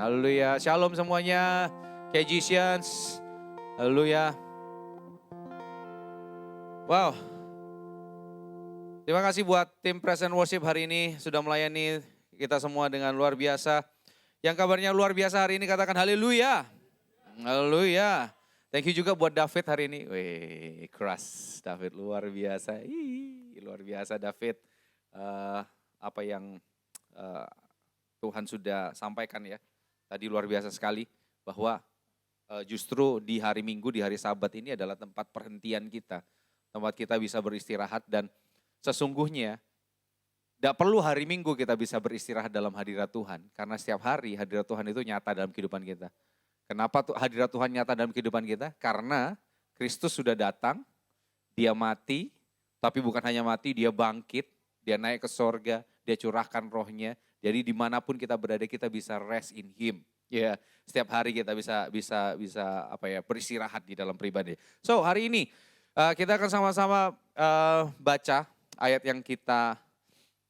Haleluya. Shalom semuanya. KGsians. Haleluya. Wow. Terima kasih buat tim Praise and Worship hari ini sudah melayani kita semua dengan luar biasa. Yang kabarnya luar biasa hari ini katakan haleluya. Haleluya. Thank you juga buat David hari ini. Wih, keras David luar biasa. Luar biasa David. Apa yang Tuhan sudah sampaikan ya. Tadi luar biasa sekali bahwa justru di hari Minggu, di hari Sabat ini adalah tempat perhentian kita. Tempat kita bisa beristirahat dan sesungguhnya tidak perlu hari Minggu kita bisa beristirahat dalam hadirat Tuhan. Karena setiap hari hadirat Tuhan itu nyata dalam kehidupan kita. Kenapa hadirat Tuhan nyata dalam kehidupan kita? Karena Kristus sudah datang, dia mati, tapi bukan hanya mati, dia bangkit, dia naik ke sorga, dia curahkan rohnya. Jadi dimanapun kita berada kita bisa rest in Him. Ya, setiap hari kita bisa beristirahat di dalam pribadi. So hari ini kita akan sama-sama baca ayat yang kita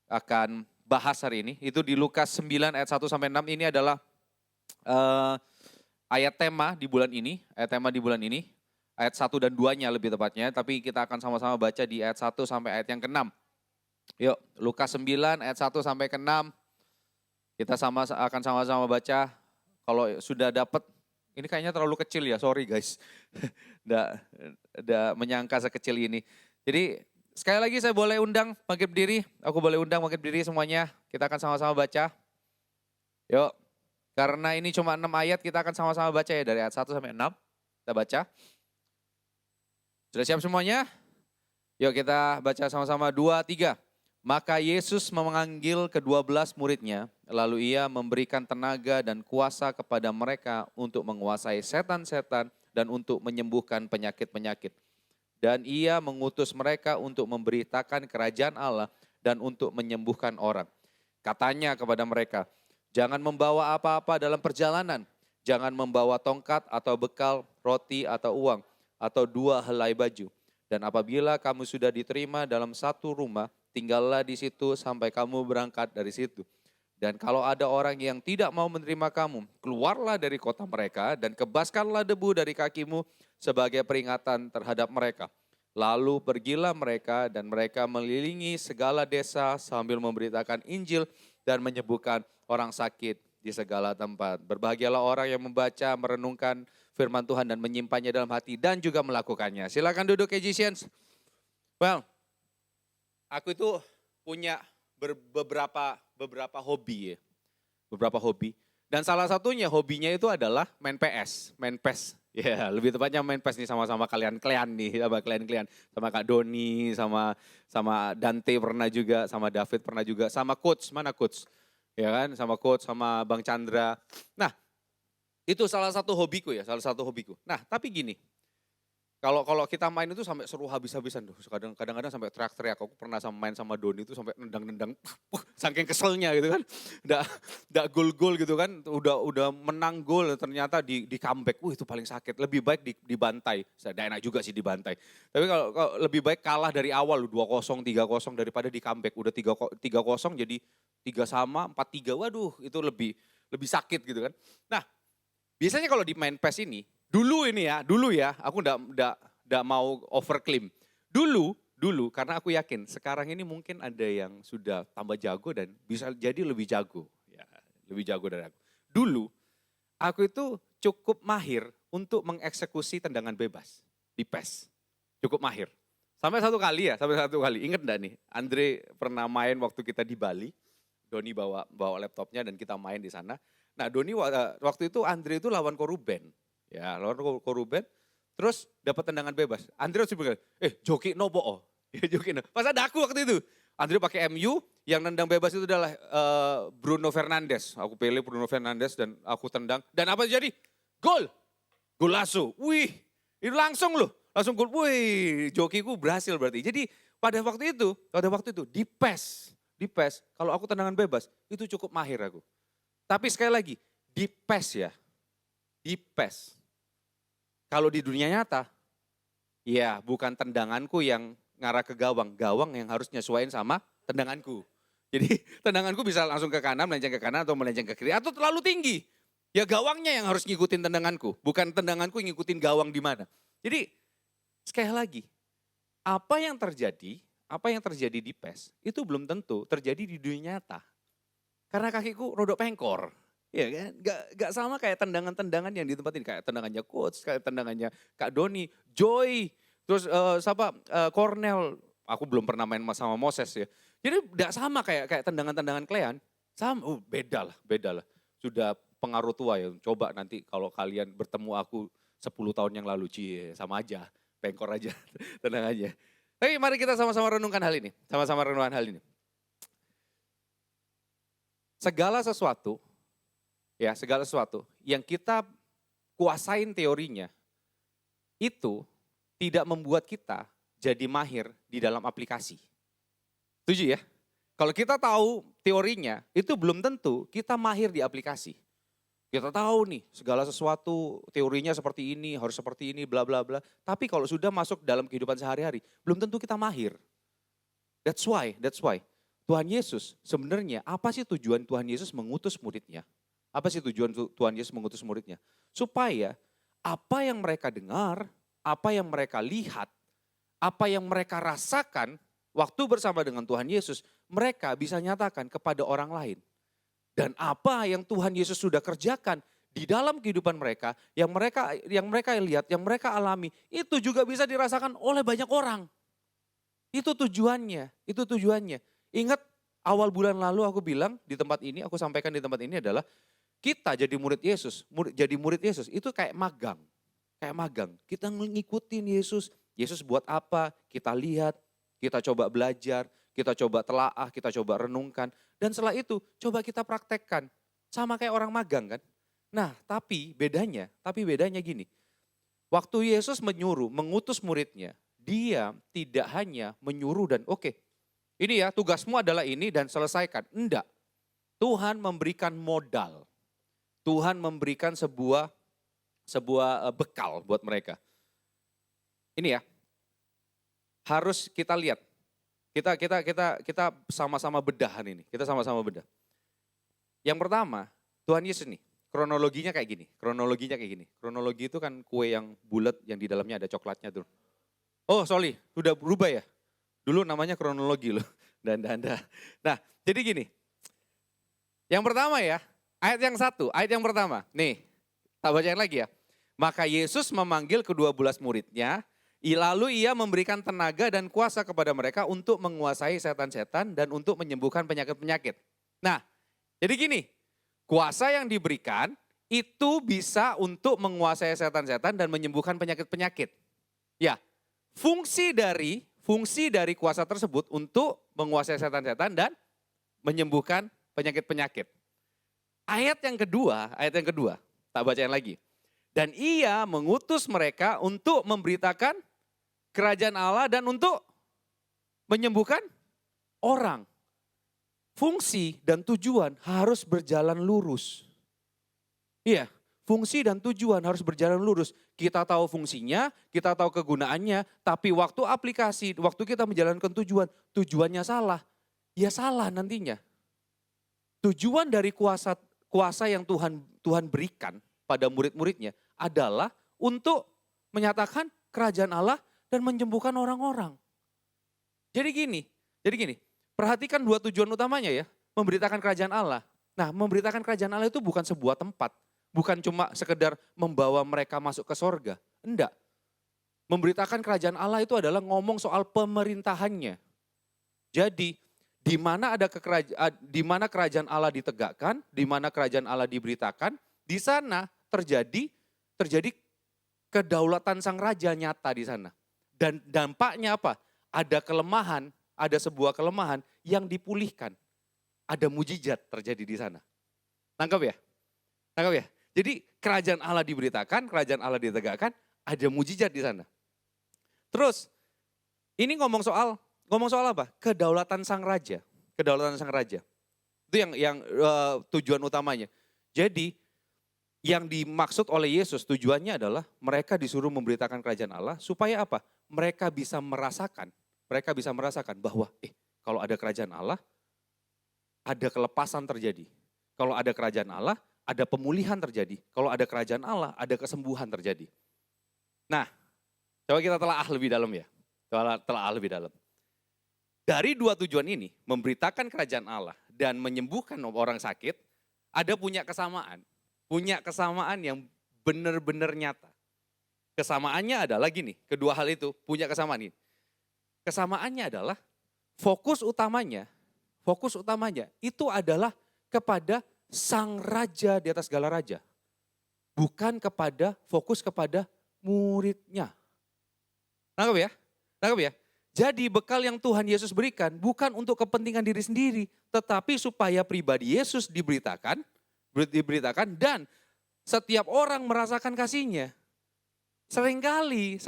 akan bahas hari ini. Itu di Lukas 9 ayat 1 sampai 6 ini adalah ayat tema di bulan ini. Ayat tema di bulan ini. Ayat 1 dan 2-nya lebih tepatnya. Tapi kita akan sama-sama baca di ayat 1 sampai ayat yang ke-6. Yuk, Lukas 9 ayat 1 sampai ke-6. Kita akan sama-sama baca. Kalau sudah dapat, ini kayaknya terlalu kecil ya, sorry guys. Nggak menyangka sekecil ini. Jadi sekali lagi saya boleh undang bangkit berdiri. Aku boleh undang bangkit berdiri semuanya. Kita akan sama-sama baca. Yuk, karena ini cuma 6 ayat, kita akan sama-sama baca ya. Dari ayat 1 sampai 6, kita baca. Sudah siap semuanya? Yuk kita baca sama-sama 2, 3. Maka Yesus memanggil ke-12 muridnya, lalu ia memberikan tenaga dan kuasa kepada mereka untuk menguasai setan-setan dan untuk menyembuhkan penyakit-penyakit. Dan ia mengutus mereka untuk memberitakan kerajaan Allah dan untuk menyembuhkan orang. Katanya kepada mereka, jangan membawa apa-apa dalam perjalanan. Jangan membawa tongkat atau bekal, roti atau uang, atau 2 helai baju. Dan apabila kamu sudah diterima dalam satu rumah, tinggallah di situ sampai kamu berangkat dari situ. Dan kalau ada orang yang tidak mau menerima kamu, keluarlah dari kota mereka dan kebaskanlah debu dari kakimu sebagai peringatan terhadap mereka. Lalu pergilah mereka dan mereka mengelilingi segala desa sambil memberitakan Injil dan menyembuhkan orang sakit di segala tempat. Berbahagialah orang yang membaca, merenungkan firman Tuhan dan menyimpannya dalam hati dan juga melakukannya. Silakan duduk KGsians. Well, aku itu punya beberapa hobi ya. Beberapa hobi. Dan salah satunya hobinya itu adalah main PS, main PES. Ya, lebih tepatnya main PES nih sama-sama kalian nih, sama kalian. Sama Kak Doni, sama Dante pernah juga, sama David pernah juga, sama coach, mana coach? Ya kan, sama coach, sama Bang Chandra. Nah, itu salah satu hobiku ya, Nah, tapi gini. Kalau kita main itu sampai seru habis-habisan tuh. Kadang-kadang sampai teriak-teriak. Aku pernah main sama Doni itu sampai nendang-nendang. Saking keselnya gitu kan. Nggak gol-gol gitu kan. Udah menang gol ternyata di comeback. Itu paling sakit. Lebih baik dibantai. Saya enak juga sih dibantai. Tapi kalau lebih baik kalah dari awal 2-0, 3-0 daripada di comeback. Udah 3-0 jadi 3-3, 4-3. Waduh itu lebih sakit gitu kan. Nah biasanya kalau di main PES ini. Dulu ya, aku enggak mau overclaim. Dulu karena aku yakin sekarang ini mungkin ada yang sudah tambah jago dan bisa jadi lebih jago. Ya, lebih jago dari aku. Dulu aku itu cukup mahir untuk mengeksekusi tendangan bebas di PES. Cukup mahir. Sampai satu kali. Ingat enggak nih? Andre pernah main waktu kita di Bali. Doni bawa laptopnya dan kita main di sana. Nah, Doni waktu itu Andre itu lawan Koruben. Ya, lawan Koruben, terus dapat tendangan bebas. Andre harus bilang, joki no po. Joki no. Pas ada aku waktu itu. Andre pakai MU, yang nendang bebas itu adalah Bruno Fernandes. Aku pilih Bruno Fernandes dan aku tendang. Dan apa jadi? Gol! Golazo. Wih, itu langsung loh. Langsung gol. Wih, jokiku berhasil berarti. Jadi pada waktu itu di PES, kalau aku tendangan bebas, itu cukup mahir aku. Tapi sekali lagi, di PES ya. Di PES. Kalau di dunia nyata, ya bukan tendanganku yang ngarah ke gawang yang harus nyesuaiin sama tendanganku. Jadi tendanganku bisa langsung ke kanan, melenceng ke kanan atau melenceng ke kiri atau terlalu tinggi. Ya gawangnya yang harus ngikutin tendanganku, bukan tendanganku ngikutin gawang di mana. Jadi sekali lagi, apa yang terjadi di PES itu belum tentu terjadi di dunia nyata. Karena kakiku rodok pengkor. Ya kan? Gak sama kayak tendangan-tendangan yang di tempat ini. Kayak tendangannya coach, kayak tendangannya Kak Doni, Joy, terus Cornell. Aku belum pernah main sama Moses ya. Jadi gak sama kayak tendangan-tendangan Klean. Sama, beda lah. Sudah pengaruh tua ya. Coba nanti kalau kalian bertemu aku 10 tahun yang lalu, sama aja. Pengkor aja tendangannya. Tapi mari kita sama-sama renungkan hal ini. Sama-sama renungkan hal ini. Segala sesuatu yang kita kuasain teorinya, itu tidak membuat kita jadi mahir di dalam aplikasi. Setuju ya? Kalau kita tahu teorinya, itu belum tentu kita mahir di aplikasi. Kita tahu nih segala sesuatu teorinya seperti ini, harus seperti ini, bla bla bla. Tapi kalau sudah masuk dalam kehidupan sehari-hari, belum tentu kita mahir. That's why. Tuhan Yesus sebenarnya apa sih tujuan Tuhan Yesus mengutus muridnya? Apa sih tujuan Tuhan Yesus mengutus muridnya? Supaya apa yang mereka dengar, apa yang mereka lihat, apa yang mereka rasakan waktu bersama dengan Tuhan Yesus, mereka bisa nyatakan kepada orang lain. Dan apa yang Tuhan Yesus sudah kerjakan di dalam kehidupan mereka, yang mereka lihat, yang mereka alami, itu juga bisa dirasakan oleh banyak orang. Itu tujuannya. Ingat awal bulan lalu aku bilang di tempat ini, aku sampaikan di tempat ini adalah kita jadi murid Yesus. Jadi murid Yesus itu kayak magang. Kita ngikutin Yesus. Yesus buat apa? Kita lihat, kita coba belajar, kita coba telaah, kita coba renungkan. Dan setelah itu coba kita praktekkan. Sama kayak orang magang kan. Nah tapi bedanya gini. Waktu Yesus mengutus muridnya, dia tidak hanya menyuruh dan oke, ini ya tugasmu adalah ini dan selesaikan. Enggak. Tuhan memberikan modal. Tuhan memberikan sebuah bekal buat mereka. Ini ya. Harus kita lihat. Kita sama-sama bedahan ini. Kita sama-sama bedah. Yang pertama, Tuhan Yesus nih, kronologinya kayak gini. Kronologi itu kan kue yang bulat yang di dalamnya ada coklatnya tuh. Oh, sorry, udah berubah ya? Dulu namanya kronologi loh. Nah, jadi gini. Yang pertama ya, ayat yang pertama. Nih, tak bacain lagi ya. Maka Yesus memanggil kedua belas muridnya, lalu ia memberikan tenaga dan kuasa kepada mereka untuk menguasai setan-setan dan untuk menyembuhkan penyakit-penyakit. Nah, jadi gini, kuasa yang diberikan itu bisa untuk menguasai setan-setan dan menyembuhkan penyakit-penyakit. Ya, fungsi dari kuasa tersebut untuk menguasai setan-setan dan menyembuhkan penyakit-penyakit. Ayat yang kedua, tak bacain lagi. Dan ia mengutus mereka untuk memberitakan kerajaan Allah dan untuk menyembuhkan orang. Fungsi dan tujuan harus berjalan lurus. Iya, fungsi dan tujuan harus berjalan lurus. Kita tahu fungsinya, kita tahu kegunaannya, tapi waktu aplikasi, waktu kita menjalankan tujuannya salah, ya salah nantinya. Tujuan dari kuasa yang Tuhan berikan pada murid-muridnya adalah untuk menyatakan kerajaan Allah dan menyembuhkan orang-orang. Jadi gini, perhatikan dua tujuan utamanya ya, memberitakan kerajaan Allah. Nah, memberitakan kerajaan Allah itu bukan sebuah tempat, bukan cuma sekedar membawa mereka masuk ke sorga. Enggak. Memberitakan kerajaan Allah itu adalah ngomong soal pemerintahannya. Jadi, di mana kerajaan Allah ditegakkan, di mana kerajaan Allah diberitakan, di sana terjadi kedaulatan sang raja nyata di sana. Dan dampaknya apa? Ada sebuah kelemahan yang dipulihkan. Ada mujizat terjadi di sana. Tangkap ya? Jadi kerajaan Allah diberitakan, kerajaan Allah ditegakkan, ada mujizat di sana. Terus ini ngomong soal apa? Kedaulatan sang raja. Itu yang tujuan utamanya. Jadi yang dimaksud oleh Yesus tujuannya adalah mereka disuruh memberitakan kerajaan Allah supaya apa? Mereka bisa merasakan bahwa kalau ada kerajaan Allah, ada kelepasan terjadi. Kalau ada kerajaan Allah, ada pemulihan terjadi. Kalau ada kerajaan Allah, ada kesembuhan terjadi. Nah, coba kita telaah lebih dalam ya. Telaah lebih dalam. Dari dua tujuan ini, memberitakan kerajaan Allah dan menyembuhkan orang sakit, ada punya kesamaan. Punya kesamaan yang benar-benar nyata. Kesamaannya adalah gini, kedua hal itu punya kesamaan ini. Kesamaannya adalah fokus utamanya itu adalah kepada sang raja di atas segala raja. Bukan fokus kepada muridnya. Nangkep ya? Nangkep ya? Jadi bekal yang Tuhan Yesus berikan bukan untuk kepentingan diri sendiri, tetapi supaya pribadi Yesus diberitakan dan setiap orang merasakan kasihnya. Seringkali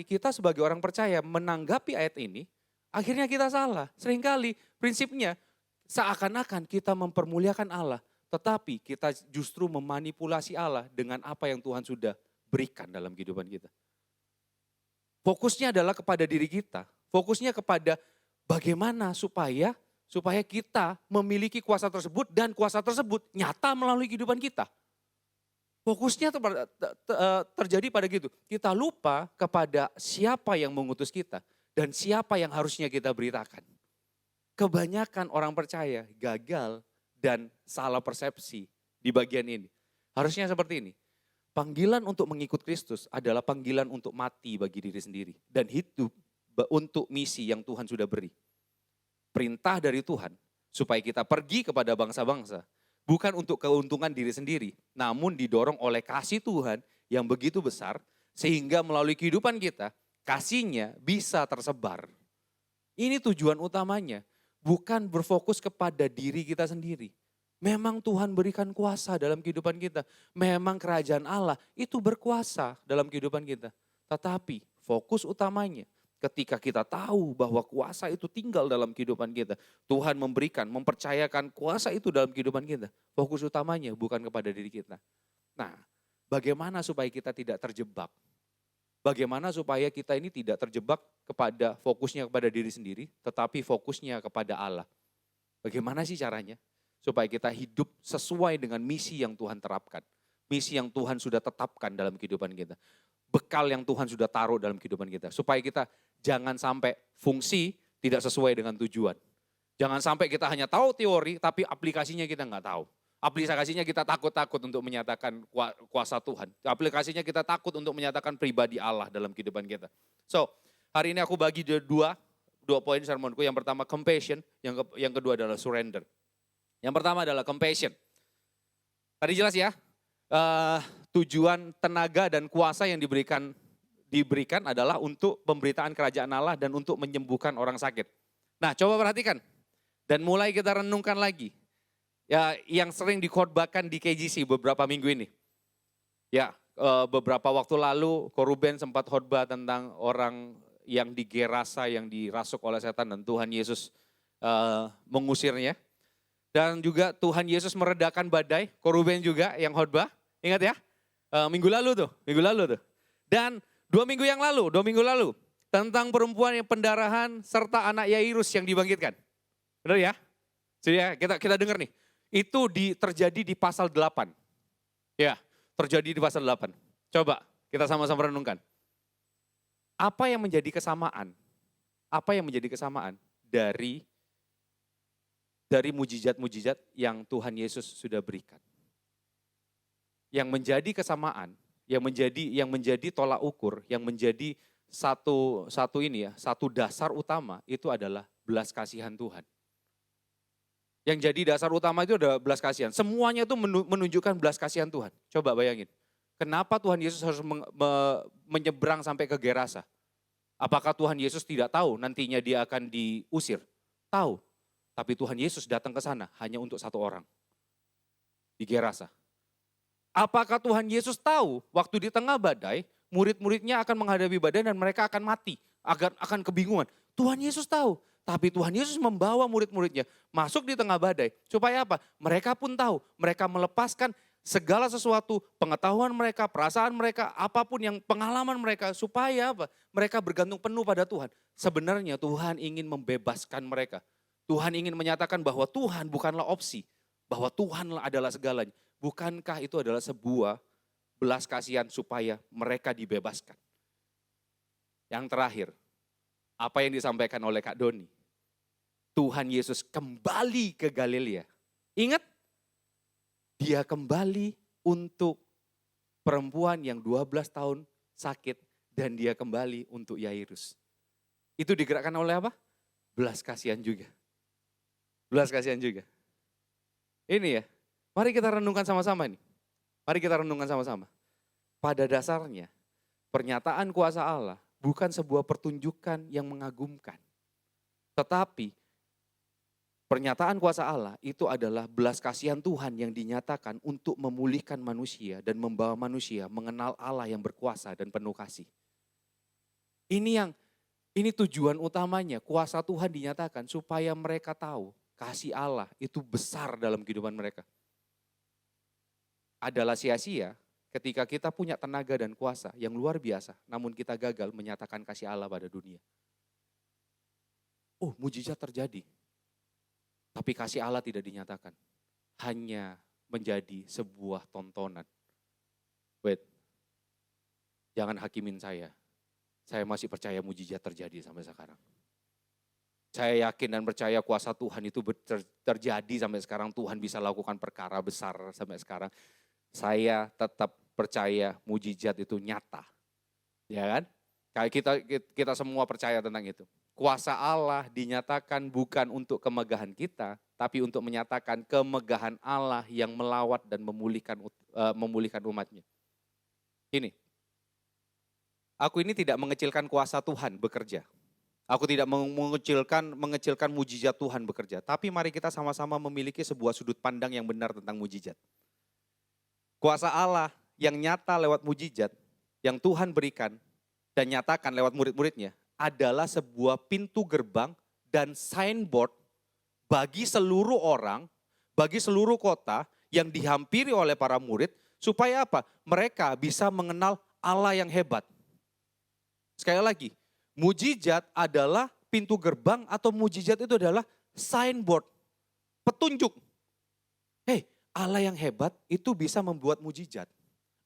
kita sebagai orang percaya menanggapi ayat ini, akhirnya kita salah. Seringkali prinsipnya seakan-akan kita mempermuliakan Allah, tetapi kita justru memanipulasi Allah dengan apa yang Tuhan sudah berikan dalam kehidupan kita. Fokusnya adalah kepada diri kita. Fokusnya kepada bagaimana supaya kita memiliki kuasa tersebut dan kuasa tersebut nyata melalui kehidupan kita. Fokusnya terjadi pada gitu. Kita lupa kepada siapa yang mengutus kita dan siapa yang harusnya kita beritakan. Kebanyakan orang percaya gagal dan salah persepsi di bagian ini. Harusnya seperti ini. Panggilan untuk mengikut Kristus adalah panggilan untuk mati bagi diri sendiri. Dan hidup untuk misi yang Tuhan sudah beri. Perintah dari Tuhan supaya kita pergi kepada bangsa-bangsa. Bukan untuk keuntungan diri sendiri. Namun didorong oleh kasih Tuhan yang begitu besar. Sehingga melalui kehidupan kita, kasihnya bisa tersebar. Ini tujuan utamanya. Bukan berfokus kepada diri kita sendiri. Memang Tuhan berikan kuasa dalam kehidupan kita. Memang kerajaan Allah itu berkuasa dalam kehidupan kita. Tetapi fokus utamanya ketika kita tahu bahwa kuasa itu tinggal dalam kehidupan kita. Tuhan mempercayakan kuasa itu dalam kehidupan kita. Fokus utamanya bukan kepada diri kita. Nah, bagaimana supaya kita tidak terjebak? Bagaimana supaya kita ini tidak terjebak kepada fokusnya kepada diri sendiri, tetapi fokusnya kepada Allah. Bagaimana sih caranya? Supaya kita hidup sesuai dengan misi yang Tuhan terapkan. Misi yang Tuhan sudah tetapkan dalam kehidupan kita. Bekal yang Tuhan sudah taruh dalam kehidupan kita. Supaya kita jangan sampai fungsi tidak sesuai dengan tujuan. Jangan sampai kita hanya tahu teori tapi aplikasinya kita nggak tahu. Aplikasinya kita takut-takut untuk menyatakan kuasa Tuhan. Aplikasinya kita takut untuk menyatakan pribadi Allah dalam kehidupan kita. So, hari ini aku bagi dua poin sermonku. Yang pertama compassion, yang kedua adalah surrender. Yang pertama adalah compassion. Tadi jelas ya, tujuan tenaga dan kuasa yang diberikan adalah untuk pemberitaan kerajaan Allah dan untuk menyembuhkan orang sakit. Nah, coba perhatikan dan mulai kita renungkan lagi. Ya, yang sering dikhotbahkan di KGC beberapa minggu ini. Ya, beberapa waktu lalu Koruben sempat khotbah tentang orang yang di Gerasa yang dirasuk oleh setan dan Tuhan Yesus mengusirnya. Dan juga Tuhan Yesus meredakan badai, Koruben juga yang khotbah, ingat ya? Minggu lalu tuh. Dan 2 minggu lalu, tentang perempuan yang pendarahan serta anak Yairus yang dibangkitkan. Benar ya? Jadi ya, kita dengar nih. Itu terjadi di pasal 8. Ya, terjadi di pasal 8. Coba kita sama-sama renungkan. Apa yang menjadi kesamaan? Dari mujizat-mujizat yang Tuhan Yesus sudah berikan. Yang menjadi kesamaan, yang menjadi tolak ukur, yang menjadi satu dasar utama itu adalah belas kasihan Tuhan. Yang jadi dasar utama itu adalah belas kasihan. Semuanya itu menunjukkan belas kasihan Tuhan. Coba bayangin. Kenapa Tuhan Yesus harus menyeberang sampai ke Gerasa? Apakah Tuhan Yesus tidak tahu nantinya dia akan diusir? Tahu. Tapi Tuhan Yesus datang ke sana hanya untuk satu orang. Di Gerasa. Apakah Tuhan Yesus tahu waktu di tengah badai, murid-muridnya akan menghadapi badai dan mereka akan mati, akan kebingungan. Tuhan Yesus tahu, tapi Tuhan Yesus membawa murid-muridnya masuk di tengah badai. Supaya apa? Mereka pun tahu, mereka melepaskan segala sesuatu, pengetahuan mereka, perasaan mereka, apapun yang pengalaman mereka. Supaya apa? Mereka bergantung penuh pada Tuhan. Sebenarnya Tuhan ingin membebaskan mereka. Tuhan ingin menyatakan bahwa Tuhan bukanlah opsi. bahwa Tuhanlah adalah segalanya. Bukankah itu adalah sebuah belas kasihan supaya mereka dibebaskan? Yang terakhir, apa yang disampaikan oleh Kak Doni? Tuhan Yesus kembali ke Galilea. Ingat, dia kembali untuk perempuan yang 12 tahun sakit dan dia kembali untuk Yairus. Itu digerakkan oleh apa? Belas kasihan juga. Belas kasihan juga. Ini ya, mari kita renungkan sama-sama nih. Mari kita renungkan sama-sama. Pada dasarnya, pernyataan kuasa Allah bukan sebuah pertunjukan yang mengagumkan. Tetapi, pernyataan kuasa Allah itu adalah belas kasihan Tuhan yang dinyatakan untuk memulihkan manusia dan membawa manusia mengenal Allah yang berkuasa dan penuh kasih. Ini tujuan utamanya, kuasa Tuhan dinyatakan supaya mereka tahu kasih Allah itu besar dalam kehidupan mereka. Adalah sia-sia ketika kita punya tenaga dan kuasa yang luar biasa, namun kita gagal menyatakan kasih Allah pada dunia. Oh, mujizat terjadi. Tapi kasih Allah tidak dinyatakan. Hanya menjadi sebuah tontonan. Wait, jangan hakimin saya. Saya masih percaya mujizat terjadi sampai sekarang. Saya yakin dan percaya kuasa Tuhan itu terjadi sampai sekarang. Tuhan bisa lakukan perkara besar sampai sekarang. Saya tetap percaya mujizat itu nyata. Ya kan? Kayak kita semua percaya tentang itu. Kuasa Allah dinyatakan bukan untuk kemegahan kita, tapi untuk menyatakan kemegahan Allah yang melawat dan memulihkan umatnya. Ini, aku ini tidak mengecilkan kuasa Tuhan bekerja. Aku tidak mengecilkan mujizat Tuhan bekerja. Tapi mari kita sama-sama memiliki sebuah sudut pandang yang benar tentang mujizat. Kuasa Allah yang nyata lewat mujizat, yang Tuhan berikan dan nyatakan lewat murid-muridnya, adalah sebuah pintu gerbang dan signboard bagi seluruh orang, bagi seluruh kota yang dihampiri oleh para murid, supaya apa? Mereka bisa mengenal Allah yang hebat. Sekali lagi, mujizat adalah pintu gerbang atau mujizat itu adalah signboard, petunjuk. Hei, Allah yang hebat itu bisa membuat mujizat.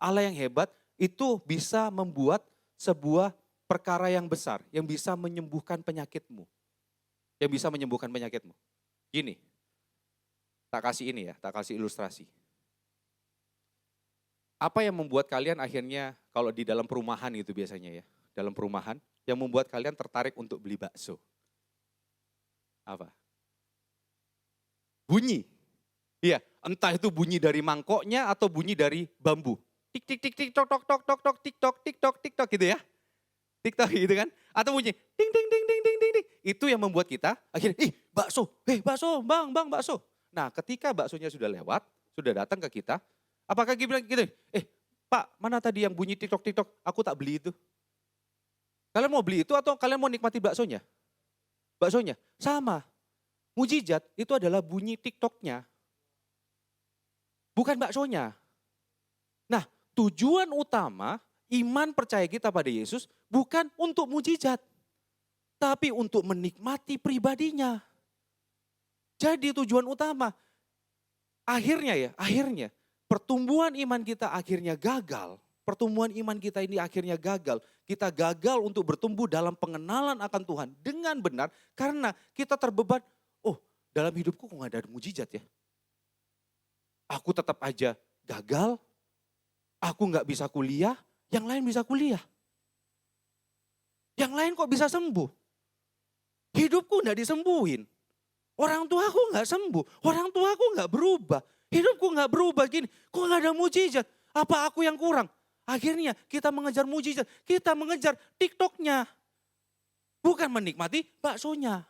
Allah yang hebat itu bisa membuat sebuah perkara yang besar, yang bisa menyembuhkan penyakitmu. Yang bisa menyembuhkan penyakitmu. Gini, tak kasih ilustrasi. Apa yang membuat kalian akhirnya, kalau di dalam perumahan itu biasanya ya, dalam perumahan, yang membuat kalian tertarik untuk beli bakso? Apa? Bunyi. Iya, entah itu bunyi dari mangkoknya atau bunyi dari bambu. Tik tik tik tik tok tok tok tok tok tik tok tik tok tik tok gitu ya. TikTok gitu kan, atau bunyi ding ding ding ding ding ding ding. Itu yang membuat kita akhirnya, bakso, bakso, bang bakso. Nah, ketika baksonya sudah lewat, sudah datang ke kita, apakah kita bilang gitu, Pak, mana tadi yang bunyi TikTok, aku tak beli itu. Kalian mau beli itu atau kalian mau nikmati baksonya? Baksonya, sama. Mujizat itu adalah bunyi TikToknya, bukan baksonya. Nah, tujuan utama iman percaya kita pada Yesus bukan untuk mujizat, tapi untuk menikmati pribadinya. Jadi tujuan utama, akhirnya pertumbuhan iman kita akhirnya gagal. Pertumbuhan iman kita ini akhirnya gagal. Kita gagal untuk bertumbuh dalam pengenalan akan Tuhan dengan benar karena kita terbeban, dalam hidupku kok gak ada mujizat ya. Aku tetap aja gagal, aku gak bisa kuliah, yang lain bisa kuliah. Yang lain kok bisa sembuh. Hidupku gak disembuhin. Orang tuaku gak sembuh. Orang tuaku gak berubah. Hidupku gak berubah gini. Kok gak ada mujizat? Apa aku yang kurang? Akhirnya kita mengejar mujizat. Kita mengejar TikToknya. Bukan menikmati baksonya.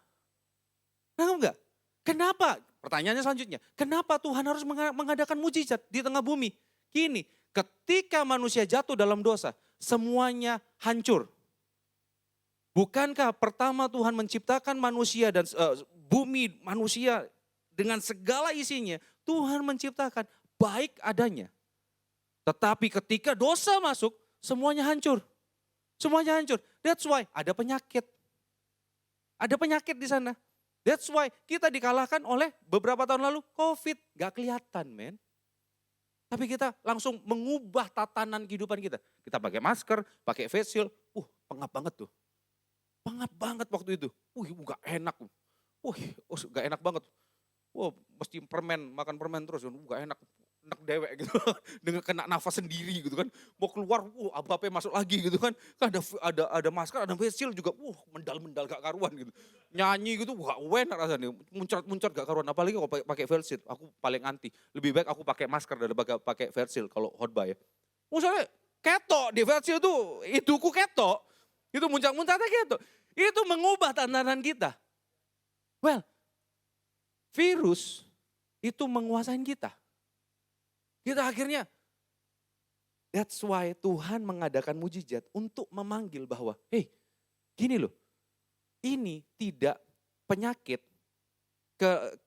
Tahu gak? Kenapa? Pertanyaannya selanjutnya. Kenapa Tuhan harus mengadakan mujizat di tengah bumi? Gini. Ketika manusia jatuh dalam dosa, semuanya hancur. Bukankah pertama Tuhan menciptakan manusia dan bumi manusia dengan segala isinya, Tuhan menciptakan baik adanya. Tetapi ketika dosa masuk, semuanya hancur. Semuanya hancur. That's why ada penyakit. Ada penyakit di sana. That's why kita dikalahkan oleh beberapa tahun lalu COVID. Gak kelihatan men. Tapi kita langsung mengubah tatanan kehidupan kita. Kita pakai masker, pakai face shield. Pengap banget tuh. Pengap banget waktu itu. Gak enak. Gak enak banget. Mesti makan permen terus. Gak enak. Enak dewek gitu. Dengan kena nafas sendiri gitu kan. Mau keluar, apa-apa masuk lagi gitu kan. Ada masker, ada face shield juga. Mendal-mendal gak karuan gitu. Nyanyi gitu, gak enak rasanya. Muncrat gak karuan. Apalagi kalau pakai face shield, aku paling anti. Lebih baik aku pakai masker daripada pakai face shield kalau khotbah ya. Misalnya ketok di face shield tuh, hidungku ketok. Itu muncrat-muncratnya ketok. Itu mengubah tatanan kita. Well, virus itu menguasain kita. Kita akhirnya, that's why Tuhan mengadakan mujizat untuk memanggil bahwa, hey, gini loh, ini tidak penyakit,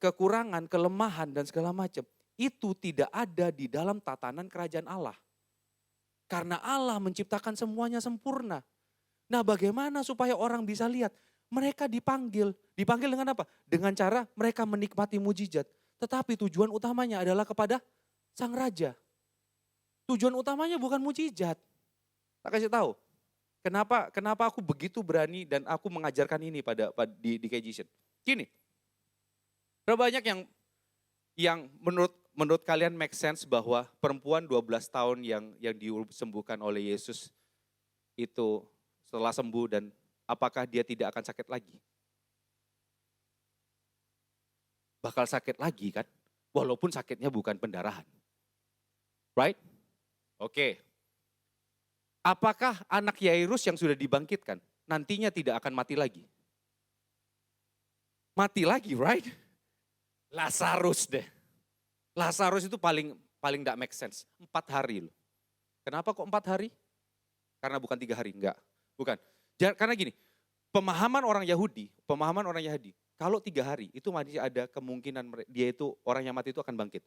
kekurangan, kelemahan dan segala macam. Itu tidak ada di dalam tatanan kerajaan Allah. Karena Allah menciptakan semuanya sempurna. Nah bagaimana supaya orang bisa lihat? Mereka dipanggil. Dipanggil dengan apa? Dengan cara mereka menikmati mujizat. Tetapi tujuan utamanya adalah kepada Sang Raja. Tujuan utamanya bukan mujizat. Tak kasih tahu. Kenapa aku begitu berani dan aku mengajarkan ini di KJision. Gini. Berapa banyak yang menurut kalian make sense bahwa perempuan 12 tahun yang disembuhkan oleh Yesus itu setelah sembuh dan apakah dia tidak akan sakit lagi? Bakal sakit lagi kan? Walaupun sakitnya bukan pendarahan. Right? Oke. Apakah anak Yairus yang sudah dibangkitkan nantinya tidak akan mati lagi? Mati lagi, right? Lazarus deh. Lazarus itu paling tidak make sense. 4 hari loh. Kenapa kok 4 hari? Karena bukan 3 hari, enggak. Bukan. Karena gini, pemahaman orang Yahudi, kalau 3 hari itu masih ada kemungkinan dia itu orang yang mati itu akan bangkit.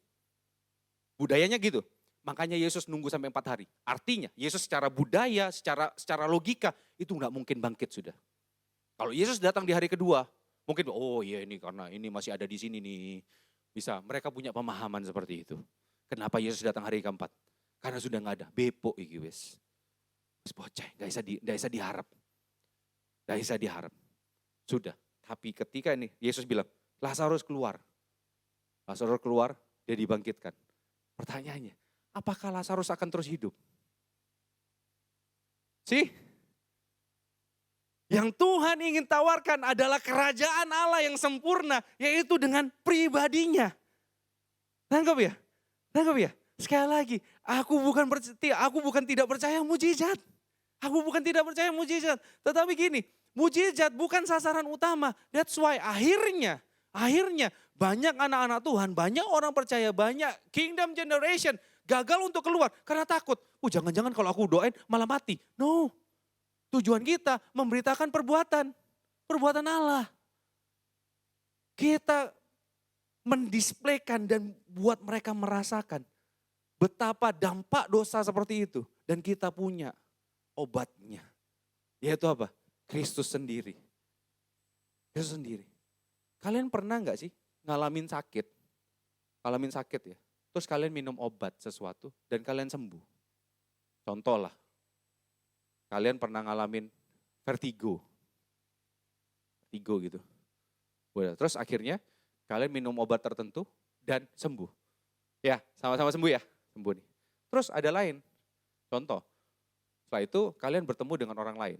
Budayanya gitu. Makanya Yesus nunggu sampai 4 hari. Artinya Yesus secara budaya, secara logika itu nggak mungkin bangkit sudah. Kalau Yesus datang di hari kedua, mungkin ini karena ini masih ada di sini nih. Bisa, mereka punya pemahaman seperti itu. Kenapa Yesus datang hari keempat? Karena sudah nggak ada, bepo iki wis. Wis bocah, nggak bisa diharap. Nggak bisa diharap. Sudah, tapi ketika ini Yesus bilang, Lazarus keluar. Lazarus keluar, dia dibangkitkan. Pertanyaannya, apakah Lazarus akan terus hidup? Yang Tuhan ingin tawarkan adalah kerajaan Allah yang sempurna, yaitu dengan pribadinya. Tangkap ya? Sekali lagi, aku bukan tidak percaya mujizat. Aku bukan tidak percaya mujizat. Tetapi gini, mujizat bukan sasaran utama. That's why akhirnya banyak anak-anak Tuhan, banyak orang percaya, banyak kingdom generation gagal untuk keluar karena takut. Jangan-jangan kalau aku doain malah mati. No. Tujuan kita memberitakan perbuatan Allah. Kita mendisplaykan dan buat mereka merasakan betapa dampak dosa seperti itu. Dan kita punya obatnya. Yaitu apa? Kristus sendiri. Kalian pernah gak sih ngalamin sakit? Ya. Terus kalian minum obat sesuatu dan kalian sembuh. Contoh lah. Kalian pernah ngalamin vertigo gitu. Terus akhirnya kalian minum obat tertentu dan sembuh. Ya, sama-sama sembuh ya. Sembuh nih. Terus ada lain. Contoh. Setelah itu kalian bertemu dengan orang lain.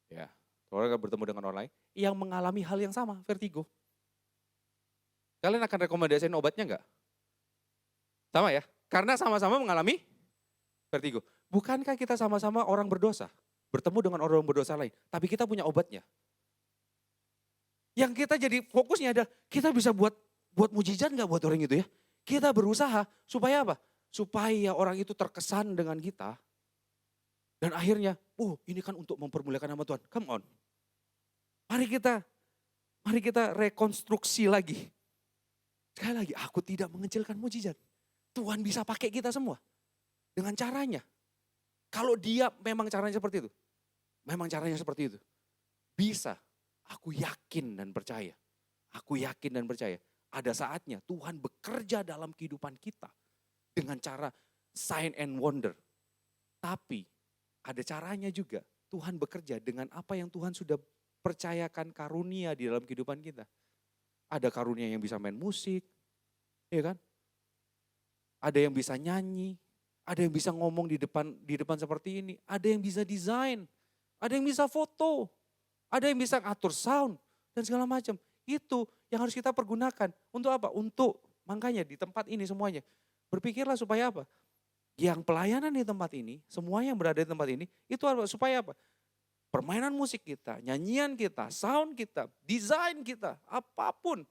Ya, kalian bertemu dengan orang lain yang mengalami hal yang sama, vertigo. Kalian akan rekomendasiin obatnya enggak? Sama ya? Karena sama-sama mengalami vertigo. Bukankah kita sama-sama orang berdosa? Bertemu dengan orang berdosa lain. Tapi kita punya obatnya. Yang kita jadi fokusnya adalah kita bisa buat mujizat gak buat orang itu ya? Kita berusaha supaya apa? Supaya orang itu terkesan dengan kita. Dan akhirnya, ini kan untuk mempermuliakan nama Tuhan. Come on. Mari kita rekonstruksi lagi. Sekali lagi, aku tidak mengecilkan mujizat. Tuhan bisa pakai kita semua. Dengan caranya. Kalau dia memang caranya seperti itu. Bisa. Aku yakin dan percaya. aku yakin dan percaya ada saatnya Tuhan bekerja dalam kehidupan kita dengan cara sign and wonder. Tapi ada caranya juga Tuhan bekerja dengan apa yang Tuhan sudah percayakan karunia di dalam kehidupan kita. Ada karunia yang bisa main musik, ya kan? Ada yang bisa nyanyi, ada yang bisa ngomong di depan seperti ini, ada yang bisa desain, ada yang bisa foto, ada yang bisa ngatur sound dan segala macam. Itu yang harus kita pergunakan. Untuk apa? Untuk makanya di tempat ini semuanya. Berpikirlah supaya apa? Yang pelayanan di tempat ini, semua yang berada di tempat ini, itu apa? Supaya apa? Permainan musik kita, nyanyian kita, sound kita, desain kita, apapun,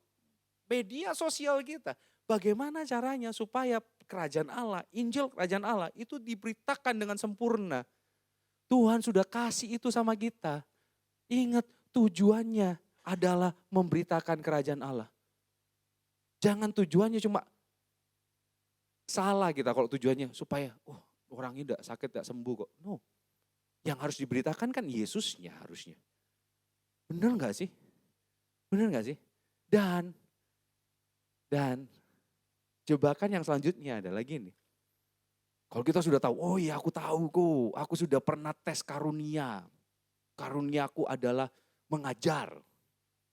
media sosial kita. Bagaimana caranya supaya kerajaan Allah, Injil kerajaan Allah itu diberitakan dengan sempurna. Tuhan sudah kasih itu sama kita. Ingat tujuannya adalah memberitakan kerajaan Allah. Jangan tujuannya cuma salah kita kalau tujuannya supaya orang ini tidak sakit, tidak sembuh kok. No. Yang harus diberitakan kan Yesusnya harusnya. Benar nggak sih? Benar nggak sih? Dan jebakan yang selanjutnya adalah gini. Kalau kita sudah tahu, oh iya aku tahu kok, aku sudah pernah tes karunia. Karuniaku adalah mengajar.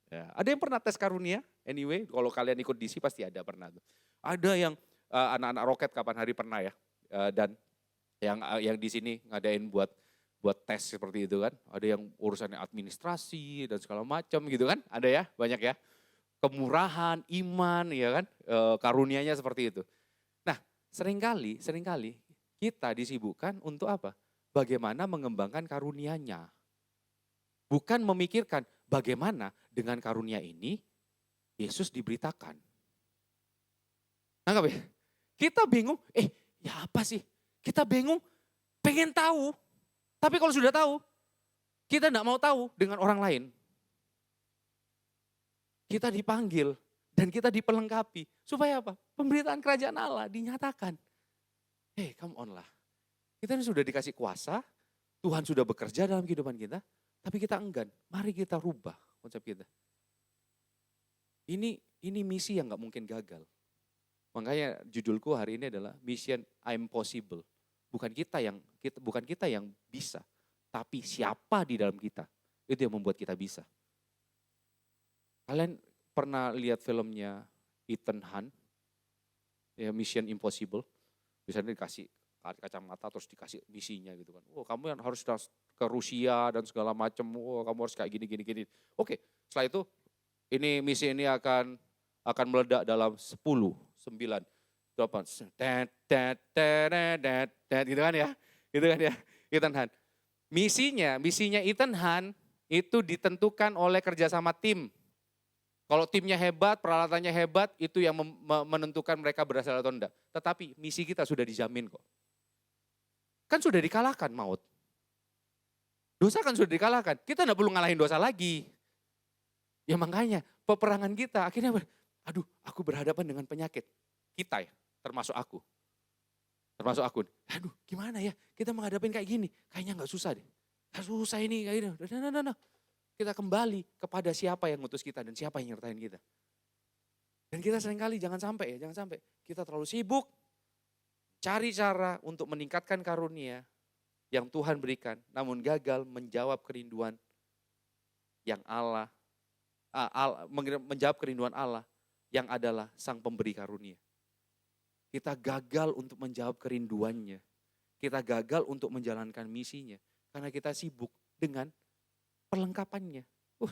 Ya, ada yang pernah tes karunia? Anyway, kalau kalian ikut DC pasti ada pernah tuh. Ada yang anak-anak roket kapan hari pernah ya. Dan yang di sini ngadain buat tes seperti itu kan. Ada yang urusannya administrasi dan segala macam gitu kan. Ada ya, banyak ya. Kemurahan, iman ya kan. Karunianya seperti itu. Nah, seringkali kita disibukkan untuk apa? Bagaimana mengembangkan karunianya. Bukan memikirkan bagaimana dengan karunia ini Yesus diberitakan. Nangkap ya? Kita bingung, ya apa sih? Kita bingung, pengen tahu. Tapi kalau sudah tahu, kita tidak mau tahu dengan orang lain. Kita dipanggil dan kita dipelengkapi. Supaya apa? Pemberitaan kerajaan Allah dinyatakan. Come on lah. Kita ini sudah dikasih kuasa, Tuhan sudah bekerja dalam kehidupan kita, tapi kita enggan. Mari kita rubah konsep kita. Ini misi yang gak mungkin gagal. Makanya judulku hari ini adalah Mission Impossible. Bukan kita yang bisa, tapi siapa di dalam kita. Itu yang membuat kita bisa. Kalian pernah lihat filmnya Ethan Hunt? Ya, Mission Impossible. Biasanya dikasih kacamata terus dikasih misinya gitu kan. Kamu yang harus ke Rusia dan segala macam. Kamu harus kayak gini. Oke, setelah itu ini misi ini akan meledak dalam 10, 9, 8, gitu kan ya. Gitu kan ya, Ethan Hunt. Misinya Ethan Hunt itu ditentukan oleh kerjasama tim. Kalau timnya hebat, peralatannya hebat, itu yang menentukan mereka berhasil atau enggak. Tetapi misi kita sudah dijamin kok. Kan sudah dikalahkan maut. Dosa kan sudah dikalahkan. Kita enggak perlu ngalahin dosa lagi. Ya makanya peperangan kita akhirnya, aku berhadapan dengan penyakit. Kita ya, termasuk aku. Aduh gimana ya, kita menghadapin kayak gini. Kayaknya enggak susah deh. Enggak susah ini, kayak gini. No. Kita kembali kepada siapa yang ngutus kita dan siapa yang nyertain kita. Dan kita seringkali jangan sampai kita terlalu sibuk cari cara untuk meningkatkan karunia yang Tuhan berikan, namun gagal menjawab kerinduan yang menjawab kerinduan Allah yang adalah Sang Pemberi karunia. Kita gagal untuk menjawab kerinduannya. Kita gagal untuk menjalankan misinya karena kita sibuk dengan perlengkapannya.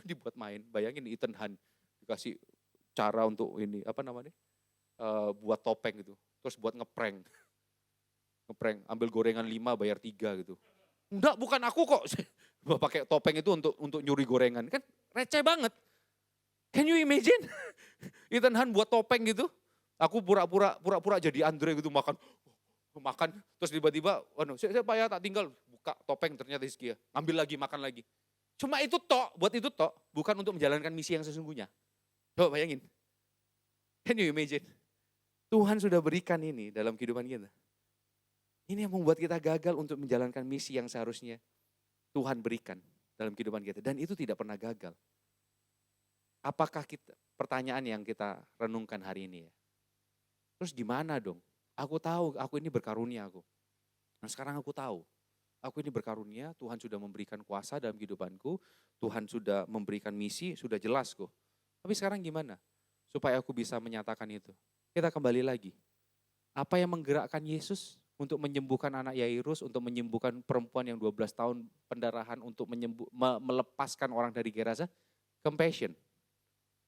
Dibuat main. Bayangin Ethan Hunt dikasih cara untuk ini, buat topeng gitu. Terus buat ngeprank, ambil gorengan 5 bayar 3 gitu. Enggak, bukan aku kok. Pakai topeng itu untuk nyuri gorengan. Kan receh banget. Can you imagine? Ethan Hunt buat topeng gitu. Aku pura-pura jadi Andre gitu makan terus tiba-tiba saya Pak ya tak tinggal buka topeng ternyata Hizkia. Ambil lagi, makan lagi. Cuma itu buat itu bukan untuk menjalankan misi yang sesungguhnya. Coba bayangin. Can you imagine? Tuhan sudah berikan ini dalam kehidupan kita. Ini yang membuat kita gagal untuk menjalankan misi yang seharusnya Tuhan berikan dalam kehidupan kita. Dan itu tidak pernah gagal. Apakah pertanyaan yang kita renungkan hari ini ya. Terus gimana dong? Aku tahu aku ini berkarunia aku. Nah sekarang aku tahu. Aku ini berkarunia, Tuhan sudah memberikan kuasa dalam kehidupanku. Tuhan sudah memberikan misi, sudah jelas kok. Tapi sekarang gimana? Supaya aku bisa menyatakan itu. Kita kembali lagi. Apa yang menggerakkan Yesus untuk menyembuhkan anak Yairus, untuk menyembuhkan perempuan yang 12 tahun pendarahan, untuk melepaskan orang dari Gerasa? Compassion.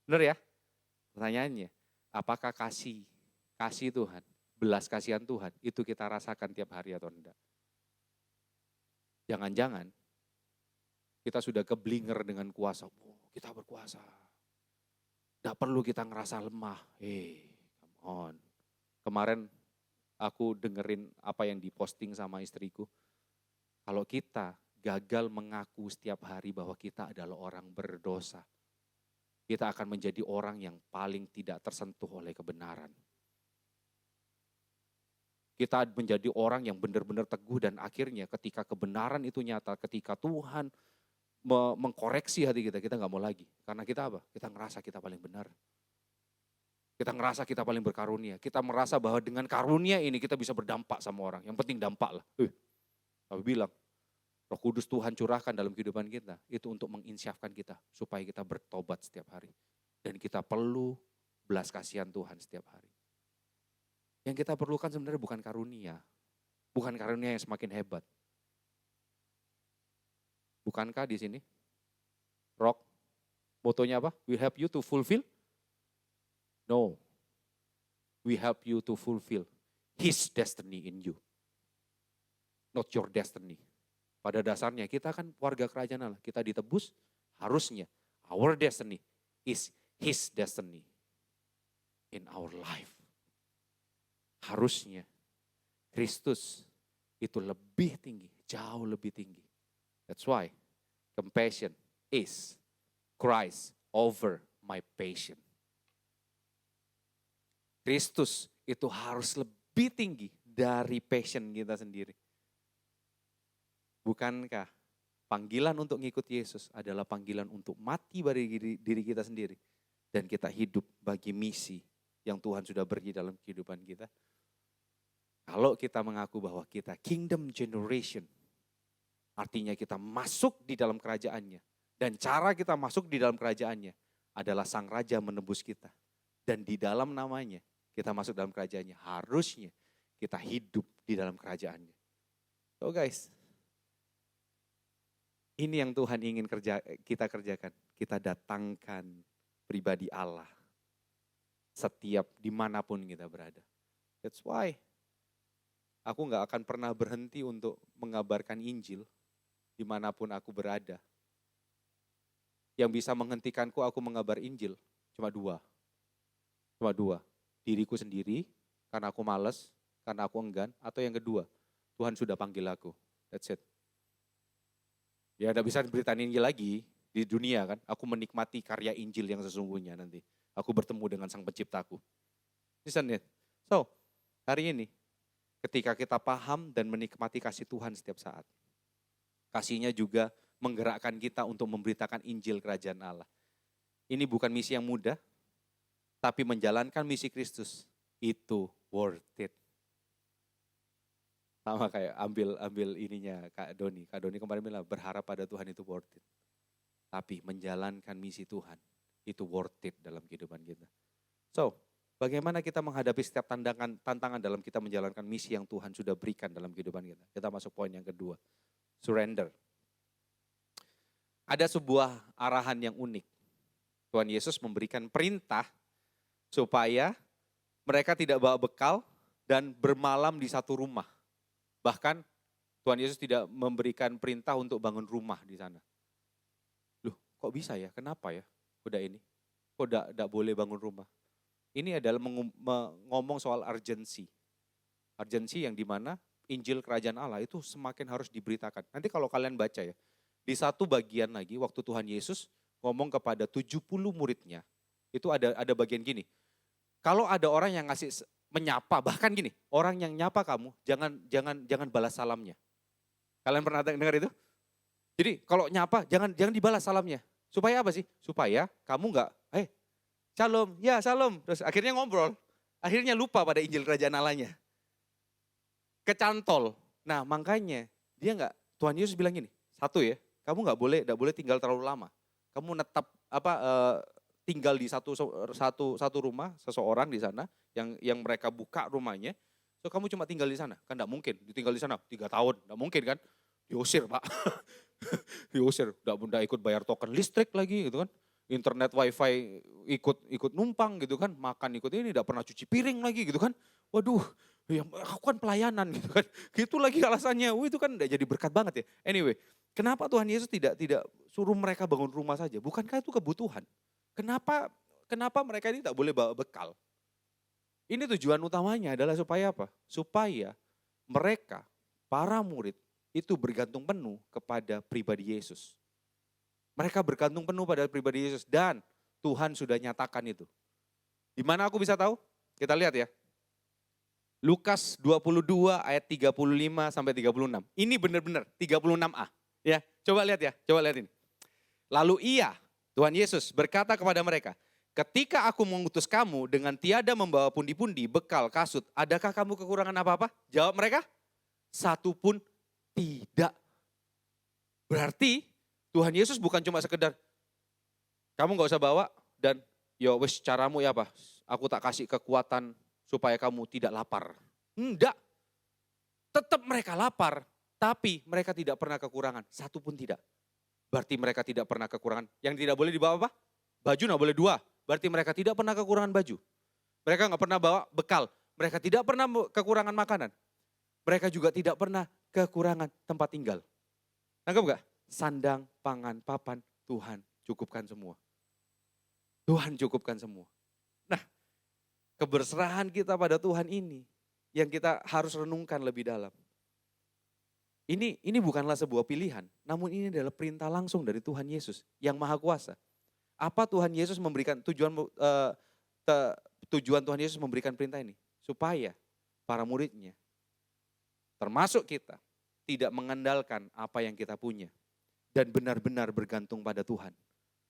Benar ya? Pertanyaannya, apakah kasih Tuhan, belas kasihan Tuhan, itu kita rasakan tiap hari atau enggak? Jangan-jangan kita sudah keblinger dengan kuasa. Oh, kita berkuasa. Tidak perlu kita ngerasa lemah. Come on. Kemarin aku dengerin apa yang diposting sama istriku. Kalau kita gagal mengaku setiap hari bahwa kita adalah orang berdosa, kita akan menjadi orang yang paling tidak tersentuh oleh kebenaran. Kita menjadi orang yang benar-benar teguh dan akhirnya ketika kebenaran itu nyata, ketika Tuhan mengkoreksi hati kita nggak mau lagi. Karena kita apa? Kita ngerasa kita paling benar. Kita ngerasa kita paling berkarunia. Kita merasa bahwa dengan karunia ini kita bisa berdampak sama orang. Yang penting dampak lah. Tapi bilang, Roh Kudus Tuhan curahkan dalam kehidupan kita. Itu untuk menginsyafkan kita supaya kita bertobat setiap hari. Dan kita perlu belas kasihan Tuhan setiap hari. Yang kita perlukan sebenarnya bukan karunia. Bukan karunia yang semakin hebat. Bukankah di sini? Rock, motonya apa? We help you to fulfill? No. We help you to fulfill His destiny in you. Not your destiny. Pada dasarnya kita kan warga kerajaan Allah. Kita ditebus, harusnya our destiny is His destiny in our life. Harusnya Kristus itu lebih tinggi, jauh lebih tinggi. That's why compassion is Christ over my passion. Kristus itu harus lebih tinggi dari passion kita sendiri. Bukankah panggilan untuk ngikut Yesus adalah panggilan untuk mati bagi diri kita sendiri. Dan kita hidup bagi misi yang Tuhan sudah beri dalam kehidupan kita. Kalau kita mengaku bahwa kita kingdom generation, artinya kita masuk di dalam kerajaannya. Dan cara kita masuk di dalam kerajaannya adalah Sang Raja menebus kita. Dan di dalam namanya kita masuk dalam kerajaannya. Harusnya kita hidup di dalam kerajaannya. So guys, ini yang Tuhan ingin kita kerjakan. Kita datangkan pribadi Allah setiap dimanapun kita berada. That's why aku gak akan pernah berhenti untuk mengabarkan Injil dimanapun aku berada. Yang bisa menghentikanku aku mengabar Injil cuma dua. Diriku sendiri karena aku malas, karena aku enggan. Atau yang kedua, Tuhan sudah panggil aku. That's it. Ya gak bisa beritain Injil lagi di dunia kan. Aku menikmati karya Injil yang sesungguhnya nanti. Aku bertemu dengan Sang Penciptaku. Isn't it? So, hari ini ketika kita paham dan menikmati kasih Tuhan setiap saat. Kasihnya juga menggerakkan kita untuk memberitakan Injil Kerajaan Allah. Ini bukan misi yang mudah, tapi menjalankan misi Kristus itu worth it. Sama kayak ambil ininya Kak Doni. Kak Doni kemarin bilang berharap pada Tuhan itu worth it. Tapi menjalankan misi Tuhan itu worth it dalam kehidupan kita. So, bagaimana kita menghadapi setiap tantangan dalam kita menjalankan misi yang Tuhan sudah berikan dalam kehidupan kita. Kita masuk poin yang kedua. Surrender. Ada sebuah arahan yang unik. Tuhan Yesus memberikan perintah supaya mereka tidak bawa bekal dan bermalam di satu rumah. Bahkan Tuhan Yesus tidak memberikan perintah untuk bangun rumah di sana. Loh, kok bisa ya? Kenapa ya? Udah ini. Kok tidak boleh bangun rumah? Ini adalah ngomong soal urgency. Urgency yang dimana Injil Kerajaan Allah itu semakin harus diberitakan. Nanti kalau kalian baca ya, di satu bagian lagi waktu Tuhan Yesus ngomong kepada 70 muridnya, itu ada bagian gini. Kalau ada orang yang ngasih menyapa, bahkan gini, orang yang nyapa kamu, jangan balas salamnya. Kalian pernah dengar itu? Jadi kalau nyapa, jangan dibalas salamnya. Supaya apa sih? Supaya kamu enggak, Shalom, ya shalom. Terus akhirnya ngobrol. Akhirnya lupa pada Injil Kerajaan Allahnya. Kecantol. Nah makanya dia nggak, Tuhan Yesus bilang gini, satu ya, kamu nggak boleh tinggal terlalu lama. Kamu netap tinggal di satu rumah seseorang di sana yang mereka buka rumahnya. So kamu cuma tinggal di sana, kan nggak mungkin ditinggal di sana 3 tahun, nggak mungkin kan? Diusir Pak, diusir, nggak ikut bayar token listrik lagi gitu kan. Internet wifi ikut numpang gitu kan, makan ikut ini, tidak pernah cuci piring lagi gitu kan. Waduh, ya aku kan pelayanan gitu kan. Gitu lagi alasannya, itu kan udah jadi berkat banget ya. Anyway, kenapa Tuhan Yesus tidak suruh mereka bangun rumah saja? Bukankah itu kebutuhan? Kenapa mereka ini tak boleh bawa bekal? Ini tujuan utamanya adalah supaya apa? Supaya mereka, para murid, itu bergantung penuh kepada pribadi Yesus. Mereka bergantung penuh pada pribadi Yesus dan Tuhan sudah nyatakan itu. Di mana aku bisa tahu? Kita lihat ya. Lukas 22 ayat 35 sampai 36. Ini benar-benar 36a. Ya, coba lihat ya, coba lihat ini. Lalu Tuhan Yesus berkata kepada mereka, ketika aku mengutus kamu dengan tiada membawa pundi-pundi, bekal, kasut, adakah kamu kekurangan apa-apa? Jawab mereka, satu pun tidak. Berarti Tuhan Yesus bukan cuma sekedar, kamu gak usah bawa dan ya wes caramu ya apa, aku tak kasih kekuatan supaya kamu tidak lapar. Enggak, tetap mereka lapar, tapi mereka tidak pernah kekurangan, satu pun tidak. Berarti mereka tidak pernah kekurangan, yang tidak boleh dibawa apa? Baju gak boleh 2, berarti mereka tidak pernah kekurangan baju. Mereka gak pernah bawa bekal, mereka tidak pernah kekurangan makanan. Mereka juga tidak pernah kekurangan tempat tinggal. Nangkep gak? Sandang, pangan, papan, Tuhan cukupkan semua. Tuhan cukupkan semua. Nah, keberserahan kita pada Tuhan ini yang kita harus renungkan lebih dalam. Ini bukanlah sebuah pilihan, namun ini adalah perintah langsung dari Tuhan Yesus yang Maha Kuasa. Apa Tuhan Yesus memberikan tujuan Tuhan Yesus memberikan perintah ini? Supaya para muridnya, termasuk kita, tidak mengandalkan apa yang kita punya. Dan benar-benar bergantung pada Tuhan.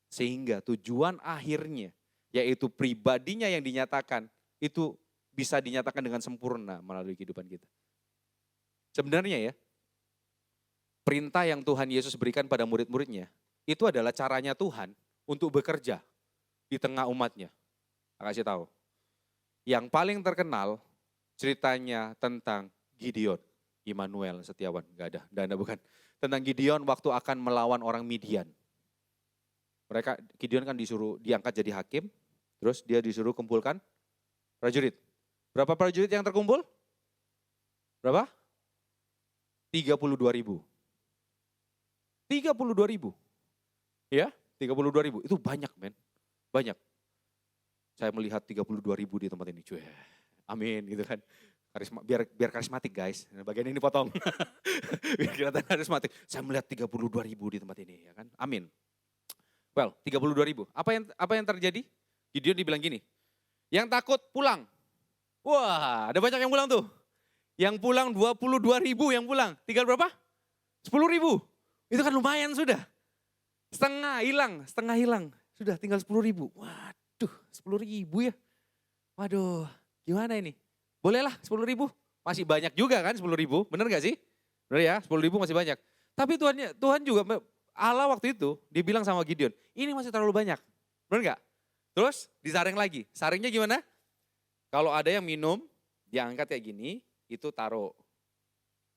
Sehingga tujuan akhirnya, yaitu pribadinya yang dinyatakan, itu bisa dinyatakan dengan sempurna melalui kehidupan kita. Sebenarnya ya, perintah yang Tuhan Yesus berikan pada murid-muridnya, itu adalah caranya Tuhan untuk bekerja di tengah umatnya. Saya kasih tahu. Yang paling terkenal ceritanya tentang Gideon, Immanuel Setiawan, enggak ada bukan. Tentang Gideon waktu akan melawan orang Midian. Gideon kan diangkat jadi hakim, terus dia disuruh kumpulkan prajurit. Berapa prajurit yang terkumpul? Berapa? 32.000. 32.000. Ya, 32.000. Itu banyak men, banyak. Saya melihat 32.000 di tempat ini, cuy. Amin gitu kan. Biar karismatik guys, bagian ini potong. Biar kelihatan karismatik. Saya melihat 32.000 di tempat ini ya kan. Amin. Well, 32.000. Apa yang terjadi? Gideon dibilang gini, yang takut pulang. Wah, ada banyak yang pulang tuh. Yang pulang 22.000 yang pulang. Tinggal berapa? 10.000. Itu kan lumayan sudah. Setengah hilang. Sudah tinggal 10.000. Waduh, 10.000 ya. Waduh, gimana ini? Bolehlah 10.000, masih banyak juga kan 10.000, bener gak sih? Bener ya, 10.000 masih banyak. Tapi Tuhan juga, Allah waktu itu dibilang sama Gideon, ini masih terlalu banyak, bener gak? Terus disaring lagi, saringnya gimana? Kalau ada yang minum, diangkat kayak gini, itu taruh,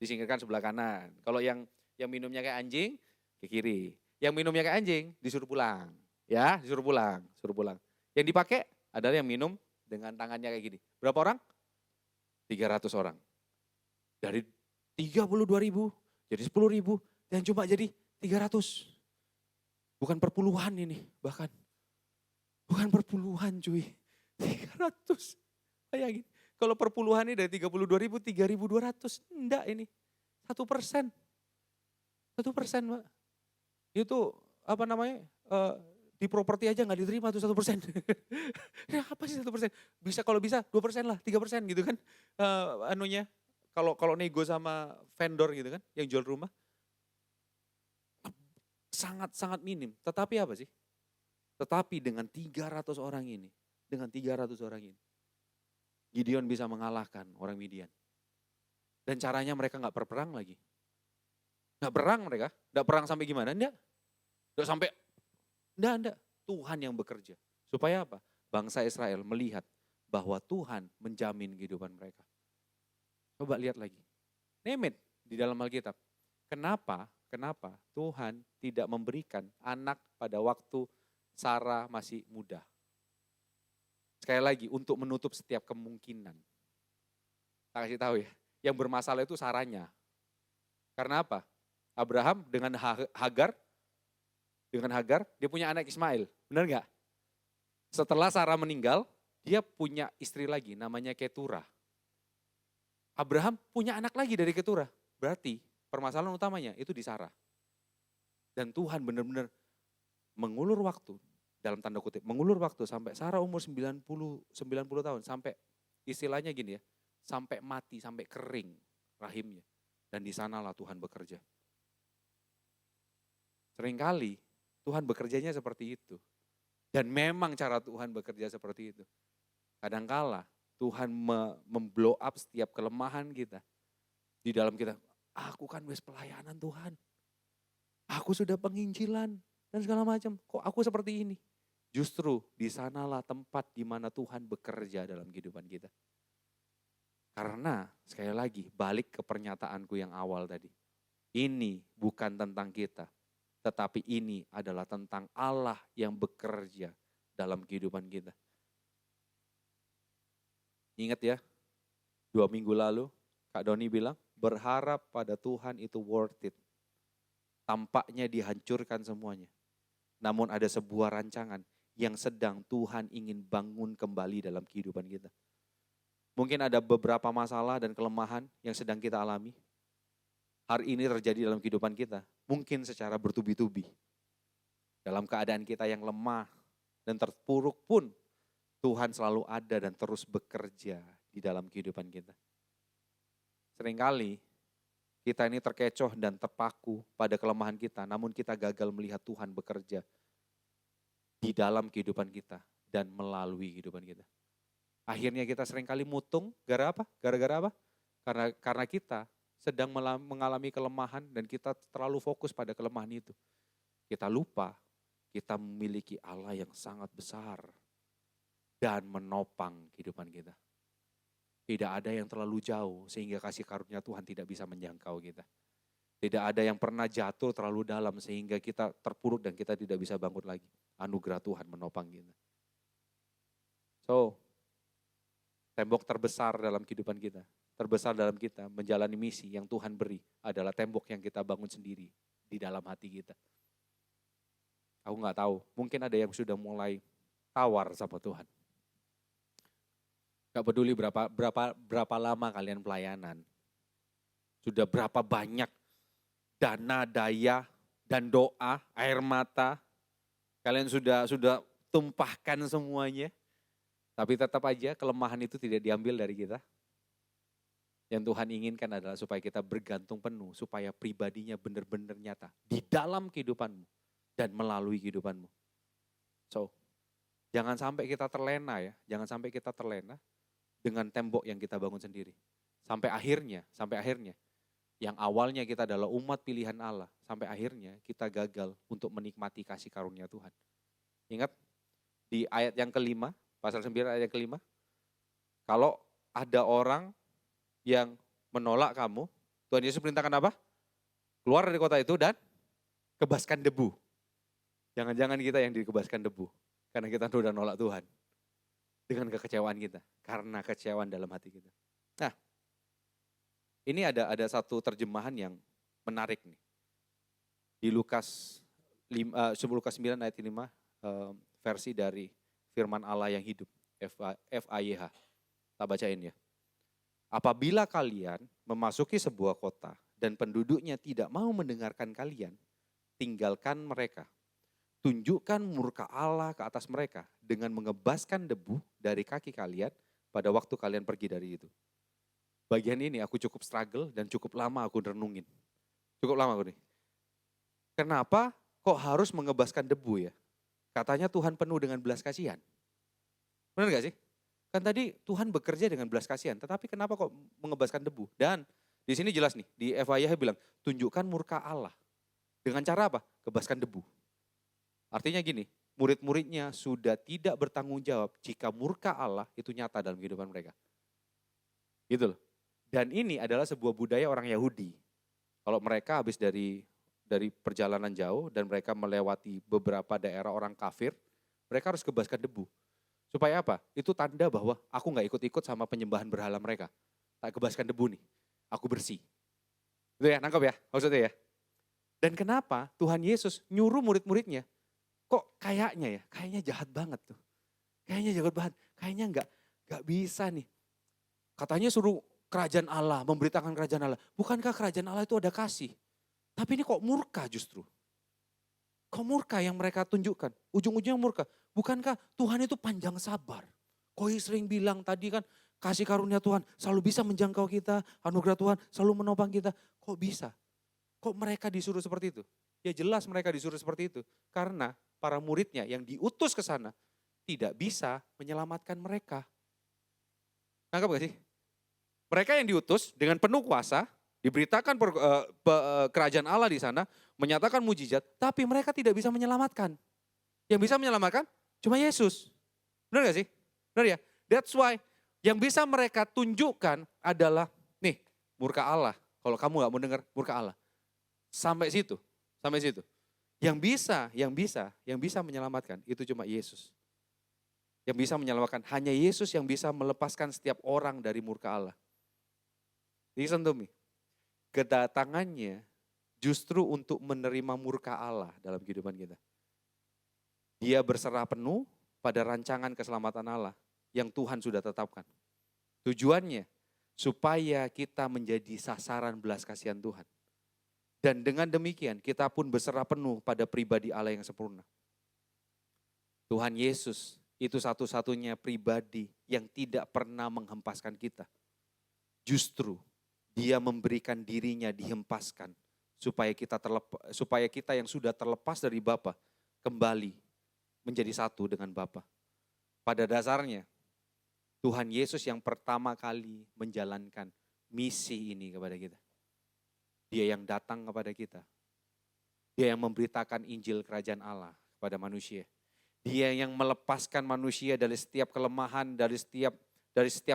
disingkirkan sebelah kanan. Kalau yang minumnya kayak anjing, ke kiri. Yang minumnya kayak anjing, disuruh pulang. Ya, disuruh pulang. Yang dipakai adalah yang minum dengan tangannya kayak gini. Berapa orang? 300 orang. Dari 32.000 jadi 10.000 dan cuma jadi 300. Bukan perpuluhan ini bahkan. Bukan perpuluhan cuy. 300. Bayangin. Kalau perpuluhan ini dari 32.000, 3.200. Enggak ini. 1%. 1% Mbak. Itu apa namanya, di properti aja nggak diterima tuh 1%. Ya apa sih 1%? Kalau bisa 2% lah, 3% gitu kan. Kalau nego sama vendor gitu kan, yang jual rumah. Sangat-sangat minim. Tetapi apa sih? Tetapi dengan 300 orang ini, Gideon bisa mengalahkan orang Midian. Dan caranya mereka nggak berperang lagi. Nggak perang mereka, nggak perang sampai gimana, enggak. Nggak sampai, enggak. Tuhan yang bekerja. Supaya apa? Bangsa Israel melihat bahwa Tuhan menjamin kehidupan mereka. Coba lihat lagi. Name it di dalam Alkitab. Kenapa Tuhan tidak memberikan anak pada waktu Sarah masih muda? Sekali lagi, untuk menutup setiap kemungkinan. Saya kasih tahu ya, yang bermasalah itu Sarahnya. Karena apa? Abraham dengan Hagar, dia punya anak Ismail. Benar nggak? Setelah Sarah meninggal, dia punya istri lagi namanya Keturah. Abraham punya anak lagi dari Keturah. Berarti permasalahan utamanya itu di Sarah. Dan Tuhan benar-benar mengulur waktu, dalam tanda kutip, mengulur waktu sampai Sarah umur 90 tahun, sampai istilahnya gini ya, sampai mati, sampai kering rahimnya. Dan di sanalah Tuhan bekerja. Seringkali Tuhan bekerjanya seperti itu. Dan memang cara Tuhan bekerja seperti itu. Kadangkala Tuhan memblow up setiap kelemahan kita. Di dalam kita, aku kan wes pelayanan Tuhan. Aku sudah penginjilan dan segala macam. Kok aku seperti ini? Justru di sanalah tempat di mana Tuhan bekerja dalam kehidupan kita. Karena sekali lagi balik ke pernyataanku yang awal tadi. Ini bukan tentang kita. Tetapi ini adalah tentang Allah yang bekerja dalam kehidupan kita. Ingat ya, 2 minggu lalu Kak Doni bilang, berharap pada Tuhan itu worth it. Tampaknya dihancurkan semuanya. Namun ada sebuah rancangan yang sedang Tuhan ingin bangun kembali dalam kehidupan kita. Mungkin ada beberapa masalah dan kelemahan yang sedang kita alami. Hari ini terjadi dalam kehidupan kita. Mungkin secara bertubi-tubi. Dalam keadaan kita yang lemah dan terpuruk pun, Tuhan selalu ada dan terus bekerja di dalam kehidupan kita. Seringkali kita ini terkecoh dan terpaku pada kelemahan kita, namun kita gagal melihat Tuhan bekerja di dalam kehidupan kita dan melalui kehidupan kita. Akhirnya kita seringkali mutung, gara-gara apa? Karena kita sedang mengalami kelemahan dan kita terlalu fokus pada kelemahan itu. Kita lupa kita memiliki Allah yang sangat besar dan menopang kehidupan kita. Tidak ada yang terlalu jauh sehingga kasih karunia Tuhan tidak bisa menjangkau kita. Tidak ada yang pernah jatuh terlalu dalam sehingga kita terpuruk dan kita tidak bisa bangun lagi. Anugerah Tuhan menopang kita. So, tembok terbesar dalam kehidupan kita, terbesar dalam kita menjalani misi yang Tuhan beri adalah tembok yang kita bangun sendiri di dalam hati kita. Aku nggak tahu, mungkin ada yang sudah mulai tawar sama Tuhan. Gak peduli berapa lama kalian pelayanan. Sudah berapa banyak dana, daya, dan doa, air mata. Kalian sudah tumpahkan semuanya. Tapi tetap aja kelemahan itu tidak diambil dari kita. Yang Tuhan inginkan adalah supaya kita bergantung penuh. Supaya pribadinya benar-benar nyata. Di dalam kehidupanmu dan melalui kehidupanmu. So, jangan sampai kita terlena ya. Jangan sampai kita terlena dengan tembok yang kita bangun sendiri. Sampai akhirnya, yang awalnya kita adalah umat pilihan Allah, sampai akhirnya kita gagal untuk menikmati kasih karunia Tuhan. Ingat, di ayat yang kelima, pasal 9 ayat yang kelima, kalau ada orang yang menolak kamu, Tuhan Yesus perintahkan apa? Keluar dari kota itu dan kebaskan debu. Jangan-jangan kita yang dikebaskan debu, karena kita sudah nolak Tuhan. Dengan kekecewaan kita, karena kekecewaan dalam hati kita. Nah, ini ada satu terjemahan yang menarik nih. Di Lukas 9 ayat 5, versi dari firman Allah yang hidup, FAYH. Kita bacain ya. Apabila kalian memasuki sebuah kota dan penduduknya tidak mau mendengarkan kalian, tinggalkan mereka. Tunjukkan murka Allah ke atas mereka dengan mengebaskan debu dari kaki kalian pada waktu kalian pergi dari itu. Bagian ini aku cukup struggle dan cukup lama aku renungin. Cukup lama aku nih. Kenapa kok harus mengebaskan debu ya? Katanya Tuhan penuh dengan belas kasihan. Benar gak sih? Kan tadi Tuhan bekerja dengan belas kasihan, tetapi kenapa kok mengebaskan debu? Dan di sini jelas nih, di Efayah bilang, tunjukkan murka Allah. Dengan cara apa? Kebaskan debu. Artinya gini, murid-muridnya sudah tidak bertanggung jawab jika murka Allah itu nyata dalam kehidupan mereka. Gitu loh. Dan ini adalah sebuah budaya orang Yahudi. Kalau mereka habis dari perjalanan jauh dan mereka melewati beberapa daerah orang kafir, mereka harus kebaskan debu. Supaya apa? Itu tanda bahwa aku nggak ikut-ikut sama penyembahan berhala mereka. Tak kebaskan debu nih, aku bersih. Itu ya, nangkep ya maksudnya ya. Dan kenapa Tuhan Yesus nyuruh murid-muridnya, kok kayaknya jahat banget tuh. Kayaknya jahat banget, kayaknya nggak bisa nih. Katanya suruh kerajaan Allah, memberitakan kerajaan Allah. Bukankah kerajaan Allah itu ada kasih? Tapi ini kok murka justru. Kok murka yang mereka tunjukkan? Ujung-ujungnya murka. Bukankah Tuhan itu panjang sabar? Koi sering bilang tadi kan, kasih karunia Tuhan selalu bisa menjangkau kita, anugerah Tuhan selalu menopang kita. Kok bisa? Kok mereka disuruh seperti itu? Ya jelas mereka disuruh seperti itu. Karena para muridnya yang diutus ke sana tidak bisa menyelamatkan mereka. Nangkap gak sih? Mereka yang diutus dengan penuh kuasa, diberitakan kerajaan Allah di sana, menyatakan mujizat, tapi mereka tidak bisa menyelamatkan. Yang bisa menyelamatkan cuma Yesus. Benar gak sih? Benar ya? That's why yang bisa mereka tunjukkan adalah, nih, murka Allah. Kalau kamu gak mau dengar, murka Allah. Sampai situ. Yang bisa menyelamatkan itu cuma Yesus. Yang bisa menyelamatkan, hanya Yesus yang bisa melepaskan setiap orang dari murka Allah. Listen to me. Kedatangannya justru untuk menerima murka Allah dalam kehidupan kita. Dia berserah penuh pada rancangan keselamatan Allah yang Tuhan sudah tetapkan. Tujuannya supaya kita menjadi sasaran belas kasihan Tuhan. Dan dengan demikian kita pun berserah penuh pada pribadi Allah yang sempurna. Tuhan Yesus itu satu-satunya pribadi yang tidak pernah menghempaskan kita. Justru Dia memberikan dirinya dihempaskan supaya kita yang sudah terlepas dari Bapa kembali menjadi satu dengan Bapa. Pada dasarnya Tuhan Yesus yang pertama kali menjalankan misi ini kepada kita. Dia yang datang kepada kita. Dia yang memberitakan Injil Kerajaan Allah kepada manusia. Dia yang melepaskan manusia dari setiap kelemahan, dari setiap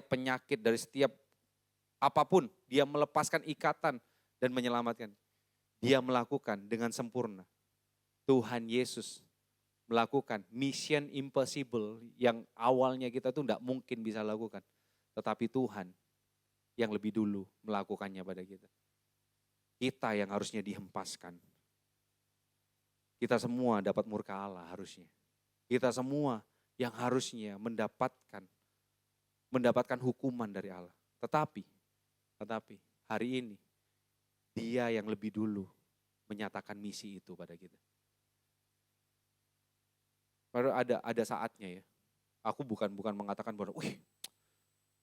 penyakit, dari setiap apapun. Dia melepaskan ikatan dan menyelamatkan. Dia melakukan dengan sempurna. Tuhan Yesus melakukan mission impossible yang awalnya kita tuh tidak mungkin bisa lakukan. Tetapi Tuhan yang lebih dulu melakukannya pada kita. Kita yang harusnya dihempaskan. Kita semua dapat murka Allah harusnya. Kita semua yang harusnya mendapatkan hukuman dari Allah. Tetapi hari ini Dia yang lebih dulu menyatakan misi itu pada kita. Baru ada saatnya ya. Aku bukan mengatakan bahwa,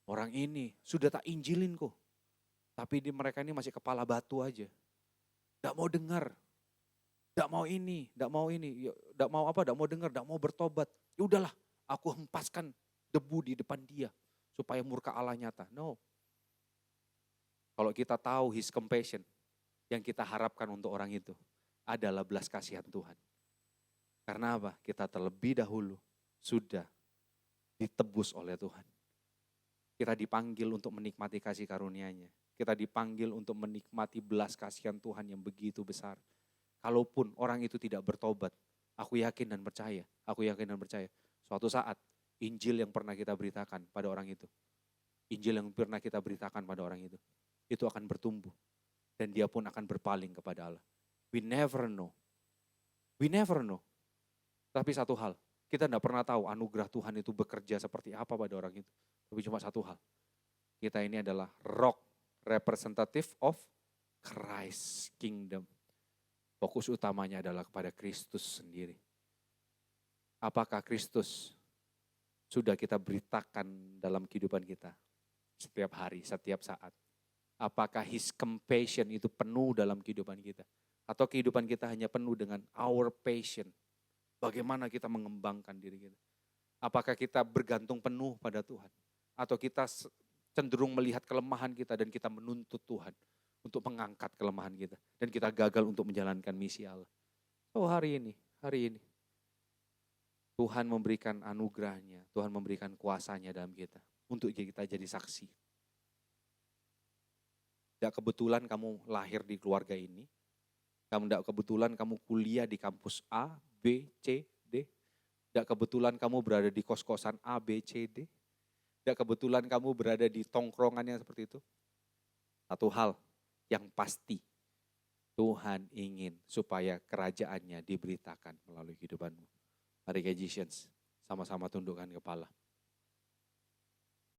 orang ini sudah tak injilin kok. Tapi mereka ini masih kepala batu aja. Tidak mau dengar. Tidak mau ini. Tidak mau dengar, tidak mau bertobat. Ya udahlah, aku hempaskan debu di depan dia. Supaya murka Allah nyata. No. Kalau kita tahu His compassion, yang kita harapkan untuk orang itu adalah belas kasihan Tuhan. Karena apa? Kita terlebih dahulu sudah ditebus oleh Tuhan. Kita dipanggil untuk menikmati kasih karunia-Nya. Kita dipanggil untuk menikmati belas kasihan Tuhan yang begitu besar. Kalaupun orang itu tidak bertobat, aku yakin dan percaya, suatu saat Injil yang pernah kita beritakan pada orang itu, itu akan bertumbuh. Dan dia pun akan berpaling kepada Allah. We never know. Tapi satu hal, kita tidak pernah tahu anugerah Tuhan itu bekerja seperti apa pada orang itu. Tapi cuma satu hal, kita ini adalah rock representative of Christ Kingdom. Fokus utamanya adalah kepada Kristus sendiri. Apakah Kristus sudah kita beritakan dalam kehidupan kita setiap hari, setiap saat? Apakah His compassion itu penuh dalam kehidupan kita? Atau kehidupan kita hanya penuh dengan our passion? Bagaimana kita mengembangkan diri kita? Apakah kita bergantung penuh pada Tuhan? Atau kita cenderung melihat kelemahan kita dan kita menuntut Tuhan untuk mengangkat kelemahan kita. Dan kita gagal untuk menjalankan misi Allah. Oh hari ini, Tuhan memberikan anugerahnya, Tuhan memberikan kuasanya dalam kita. Untuk kita jadi saksi. Tidak kebetulan kamu lahir di keluarga ini. Tidak kebetulan kamu kuliah di kampus A, B, C, D. Tidak kebetulan kamu berada di kos-kosan A, B, C, D. Tidak kebetulan kamu berada di tongkrongan yang seperti itu. Satu hal yang pasti, Tuhan ingin supaya kerajaannya diberitakan melalui kehidupanmu. Mari Ephesians, sama-sama tundukkan kepala.